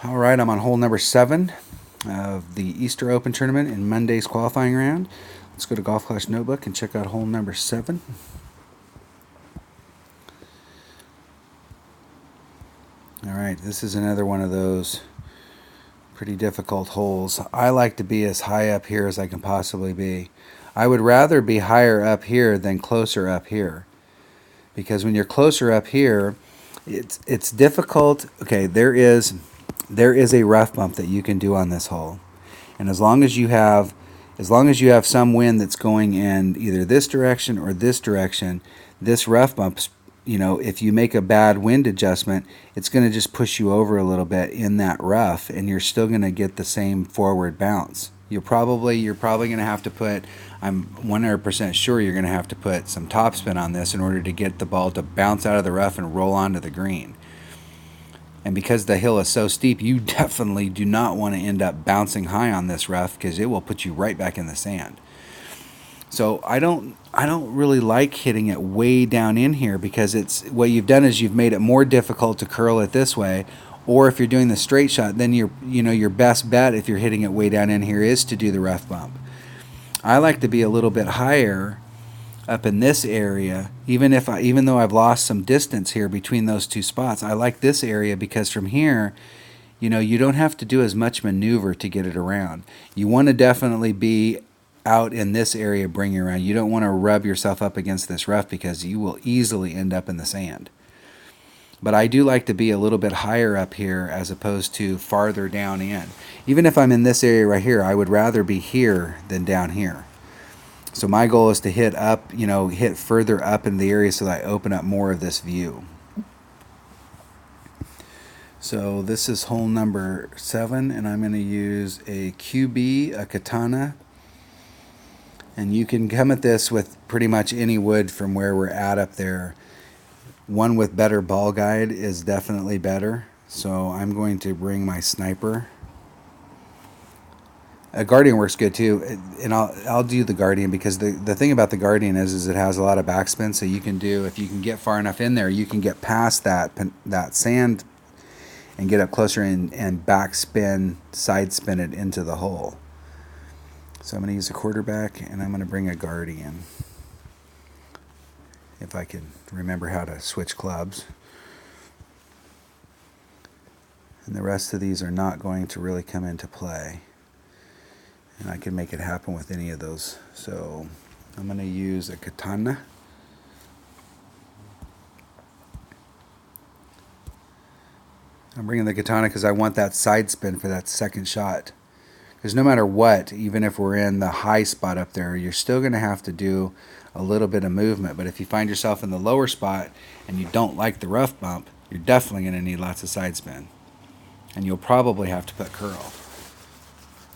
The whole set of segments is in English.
All right, I'm on hole number 7 of the Easter Open tournament in Monday's qualifying round. Let's go to Golf Clash Notebook and check out hole number 7. All right, this is another one of those pretty difficult holes. I like to be as high up here as I can possibly be. I would rather be higher up here than closer up here, because when you're closer up here, it's difficult. Okay, there is a rough bump that you can do on this hole, and as long as you have some wind that's going in either this direction or this direction, this rough bump, if you make a bad wind adjustment, it's going to just push you over a little bit in that rough, and you're still going to get the same forward bounce. You're probably going to have to put, I'm 100% sure you're going to have to put some topspin on this in order to get the ball to bounce out of the rough and roll onto the green. And because the hill is so steep, you definitely do not want to end up bouncing high on this rough, because it will put you right back in the sand. So I don't really like hitting it way down in here, because it's what you've done is you've made it more difficult to curl it this way. Or if you're doing the straight shot, then your best bet, if you're hitting it way down in here, is to do the rough bump. I like to be a little bit higher up in this area, even though I've lost some distance here between those two spots. I like this area because from here, you don't have to do as much maneuver to get it around. You want to definitely be out in this area bringing around. You don't want to rub yourself up against this rough, because you will easily end up in the sand. But I do like to be a little bit higher up here as opposed to farther down in. Even if I'm in this area right here, I would rather be here than down here. So my goal is to hit up, hit further up in the area so that I open up more of this view. So this is hole number 7, and I'm going to use a QB, a katana. And you can come at this with pretty much any wood from where we're at up there. One with better ball guide is definitely better. So I'm going to bring my sniper. A Guardian works good too, and I'll do the Guardian, because the thing about the Guardian is it has a lot of backspin. So you can do, if you can get far enough in there, you can get past that sand and get up closer and backspin, side spin it into the hole. So I'm going to use a quarterback, and I'm going to bring a Guardian, if I can remember how to switch clubs. And the rest of these are not going to really come into play, and I can make it happen with any of those. So I'm going to use a katana. I'm bringing the katana because I want that side spin for that second shot. Because no matter what, even if we're in the high spot up there, you're still going to have to do a little bit of movement. But if you find yourself in the lower spot and you don't like the rough bump, you're definitely going to need lots of side spin. And you'll probably have to put curl.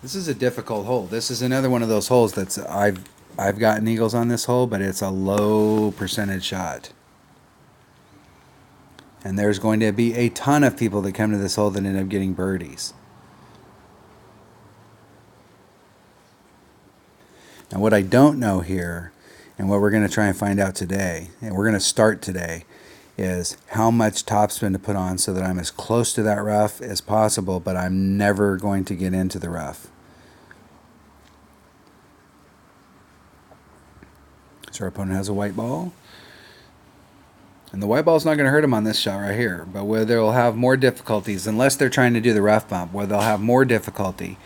This is a difficult hole. This is another one of those holes that's I've gotten eagles on this hole, but it's a low percentage shot. And there's going to be a ton of people that come to this hole that end up getting birdies. Now what I don't know here, and what we're going to try and find out today, and we're going to start today, is how much topspin to put on so that I'm as close to that rough as possible, but I'm never going to get into the rough. So our opponent has a white ball. And the white ball's not going to hurt him on this shot right here, but where they'll have more difficulties, unless they're trying to do the rough bump, where they'll have more difficulty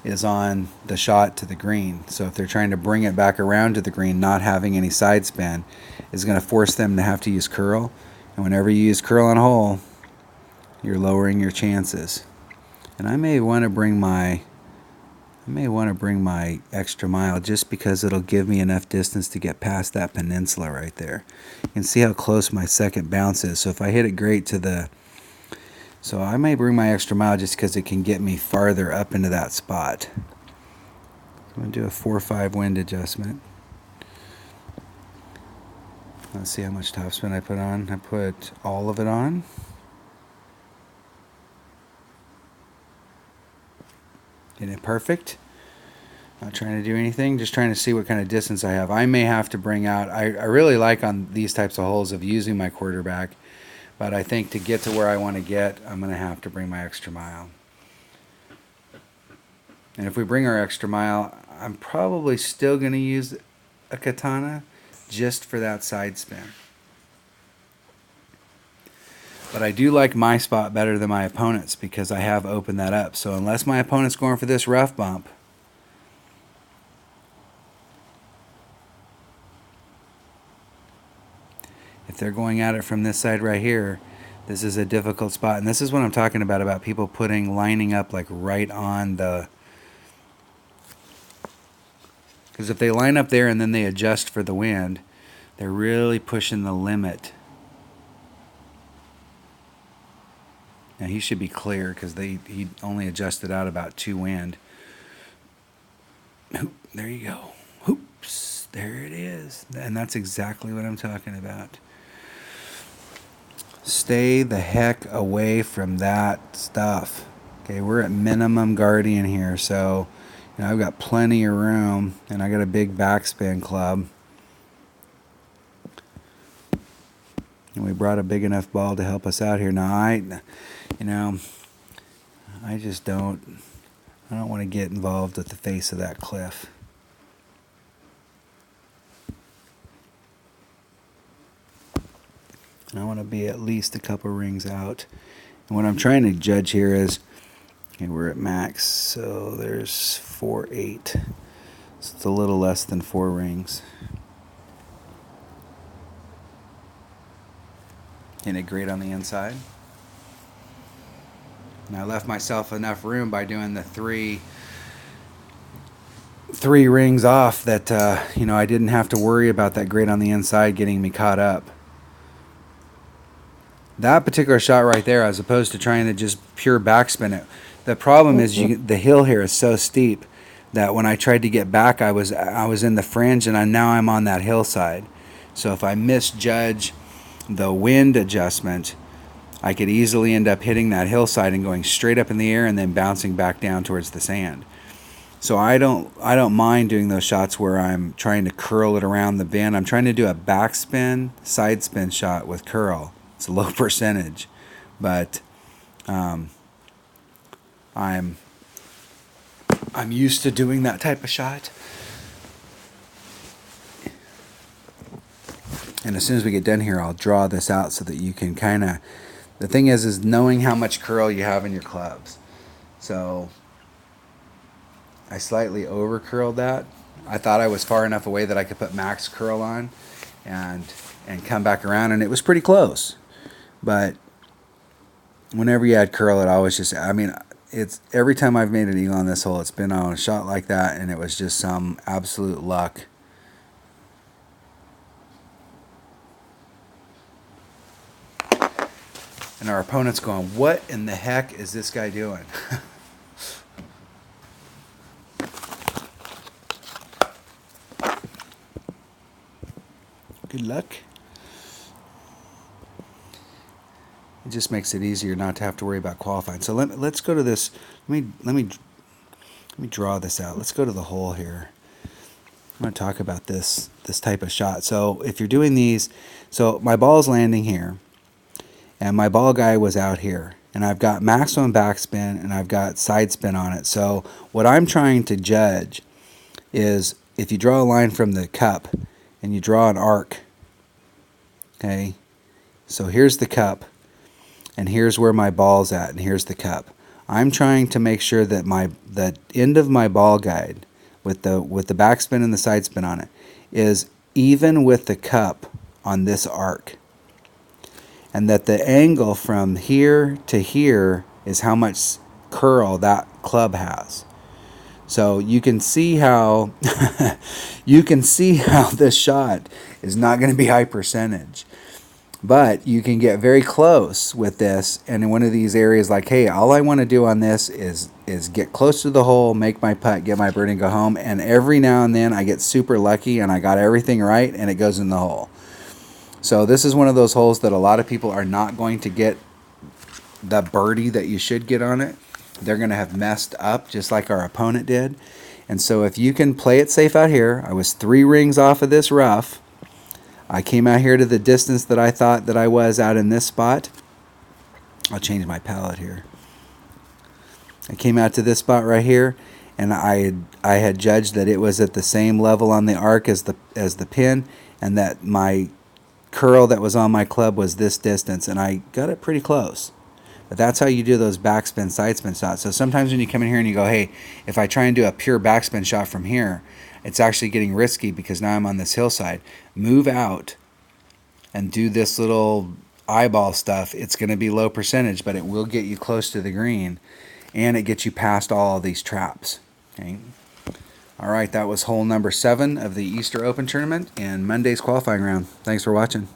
is on the shot to the green. So if they're trying to bring it back around to the green, not having any side spin is going to force them to have to use curl. And whenever you use curl on a hole, you're lowering your chances. And I may want to bring my extra mile, just because it'll give me enough distance to get past that peninsula right there. You can see how close my second bounce is. So if I hit it great to the... So I may bring my extra mile just because it can get me farther up into that spot. I'm going to do a 4-5 wind adjustment. Let's see how much topspin I put on. I put all of it on. Getting it perfect. Not trying to do anything, just trying to see what kind of distance I have. I may have to bring out, I really like on these types of holes of using my quarterback, But I think to get to where I want to get, I'm going to have to bring my extra mile. And if we bring our extra mile, I'm probably still going to use a katana just for that side spin. But I do like my spot better than my opponent's because I have opened that up. So unless my opponent's going for this rough bump, if they're going at it from this side right here, this is a difficult spot. And this is what I'm talking about people lining up like right on the... Because if they line up there and then they adjust for the wind, they're really pushing the limit. Now he should be clear because he only adjusted out about 2 wind. Oop, there you go. Oops, there it is. And that's exactly what I'm talking about. Stay the heck away from that stuff. Okay, we're at minimum guardian here, so I've got plenty of room, and I got a big backspin club. And we brought a big enough ball to help us out here. Now, I just don't want to get involved at the face of that cliff. And I want to be at least a couple rings out. And what I'm trying to judge here is, okay, we're at max, so there's 4-8. So it's a little less than 4 rings. Isn't it great on the inside? And I left myself enough room by doing the three rings off that I didn't have to worry about that grate on the inside getting me caught up. That particular shot right there, as opposed to trying to just pure backspin it. The problem is the hill here is so steep that when I tried to get back, I was in the fringe, and now I'm on that hillside. So if I misjudge the wind adjustment, I could easily end up hitting that hillside and going straight up in the air and then bouncing back down towards the sand. So I don't mind doing those shots where I'm trying to curl it around the bend. I'm trying to do a backspin, side spin shot with curl. It's a low percentage, but I'm used to doing that type of shot. And as soon as we get done here, I'll draw this out so that you can kind of... The thing is knowing how much curl you have in your clubs. So I slightly over curled that. I thought I was far enough away that I could put max curl on and come back around, and it was pretty close. But whenever you add curl, it always just... it's every time I've made an eagle on this hole, it's been on a shot like that, and it was just some absolute luck. And our opponent's going, what in the heck is this guy doing? Good luck. It just makes it easier not to have to worry about qualifying. So let's go to this. Let me draw this out. Let's go to the hole here. I'm going to talk about this type of shot. So if you're doing these, so my ball's landing here, and my ball guy was out here, and I've got maximum backspin and I've got side spin on it. So what I'm trying to judge is if you draw a line from the cup and you draw an arc, okay, so here's the cup and here's where my ball's at, and here's the cup. I'm trying to make sure that the end of my ball guide with the backspin and the side spin on it is even with the cup on this arc, and that the angle from here to here is how much curl that club has. So you can see how this shot is not going to be high percentage, but you can get very close with this. And in one of these areas, like, hey, all I want to do on this is get close to the hole, make my putt, get my birdie, and go home. And every now and then I get super lucky and I got everything right and it goes in the hole. So this is one of those holes that a lot of people are not going to get the birdie that you should get on it. They're going to have messed up just like our opponent did. And so if you can play it safe out here, I was 3 rings off of this rough. I came out here to the distance that I thought that I was out in this spot. I'll change my palette here. I came out to this spot right here, and I had judged that it was at the same level on the arc as the pin, and that my curl that was on my club was this distance, and I got it pretty close. But that's how you do those backspin, sidespin shots. So sometimes when you come in here and you go, hey, if I try and do a pure backspin shot from here, it's actually getting risky because now I'm on this hillside. Move out and do this little eyeball stuff. It's going to be low percentage, but it will get you close to the green, and it gets you past all of these traps. Okay. All right, that was hole number 7 of the Easter Open tournament and Monday's qualifying round. Thanks for watching.